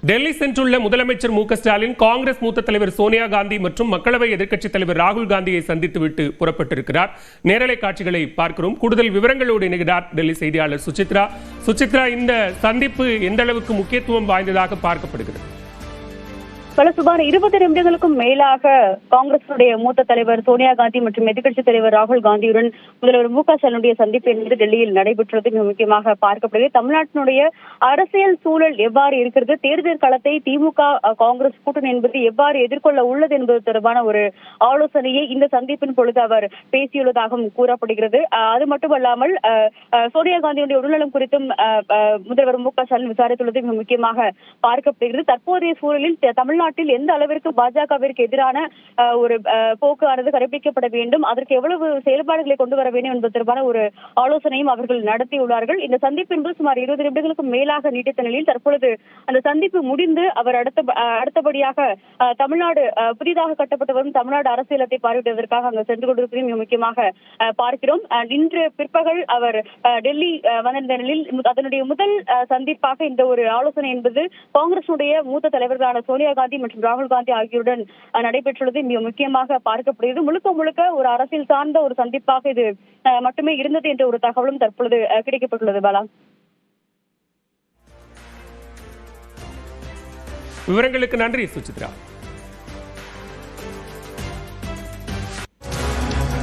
டெல்லி சென்றுள்ள முதலமைச்சர் மு.க.ஸ்டாலின் காங்கிரஸ் மூத்த தலைவர் சோனியா காந்தி மற்றும் மக்களவை எதிர்க்கட்சித் தலைவர் ராகுல் காந்தியை சந்தித்துவிட்டு புறப்பட்டிருக்கிறார். நேரலை காட்சிகளை பார்க்கிறோம். கூடுதல் விவரங்களோடு இணைகிறார் டெல்லி செய்தியாளர் சுசித்ரா. இந்த சந்திப்பு எந்த அளவுக்கு முக்கியத்துவம் வாய்ந்ததாக பார்க்கப்படுகிறது? சுமார் 20 நிமிடங்களுக்கும் மேலாக காங்கிரசுடைய மூத்த தலைவர் சோனியா காந்தி மற்றும் எதிர்க்கட்சித் தலைவர் ராகுல் காந்தியுடன் முதல்வர் மு.க.ஸ்டாலினுடைய சந்திப்பு என்பது டெல்லியில் நடைபெற்றது மிக முக்கியமாக பார்க்கப்படுகிறது. தமிழ்நாட்டினுடைய அரசியல் சூழல் எவ்வாறு இருக்கிறது, தேர்தல் களத்தை திமுக காங்கிரஸ் கூட்டணி என்பது எவ்வாறு எதிர்கொள்ள உள்ளது என்பது தொடர்பான ஒரு ஆலோசனையை இந்த சந்திப்பின் பொழுது அவர் பேசியுள்ளதாகவும் கூறப்படுகிறது. அது மட்டுமல்லாமல் சோனியா காந்தியுடைய உடல்நலம் குறித்தும் முதல்வர் மு.க.ஸ்டாலின் விசாரித்துள்ளது மிக முக்கியமாக பார்க்கப்படுகிறது. தற்போதைய சூழலில் தமிழ்நாட்டில் எந்த அளவிற்கு பாஜகவிற்கு எதிரான ஒரு போக்கானது கடைபிடிக்கப்பட வேண்டும், அதற்கு எவ்வளவு செயல்பாடுகளை கொண்டு வர வேண்டும் என்பது தொடர்பான ஒரு ஆலோசனையும் அவர்கள் நடத்தியுள்ளார்கள். இந்த சந்திப்பு என்பது சுமார் 20 நிமிடங்களுக்கும் மேலாக நீடித்த நிலையில் தற்பொழுது அந்த சந்திப்பு முடிந்து அவர் அடுத்தபடியாக தமிழ்நாடு புதிதாக கட்டப்பட்டு வரும் தமிழ்நாடு அரசியலத்தை பார்வையிடுவதற்காக அங்கு சென்று கொண்டிருப்பதையும் மிக முக்கியமாக பார்க்கிறோம். இன்று பிற்பகல் அவர் டெல்லி வந்த நிலையில் அதனுடைய முதல் சந்திப்பாக இந்த ஒரு ஆலோசனை என்பது காங்கிரசுடைய மூத்த தலைவர்களான சோனியா காந்தி மற்றும் ராகுல் காந்தி ஆகியோருடன் நடைபெற்றுள்ளது மிக முக்கியமாக பார்க்கப்படுகிறது. முழுக்க முழுக்க ஒரு அரசியல் சார்ந்த ஒரு சந்திப்பாக இது மட்டுமே இருந்தது என்ற ஒரு தகவலும் தற்பொழுது கிடைக்கப்பட்டுள்ளது. பாலா, விவரங்களுக்கு நன்றி சுசித்ரா.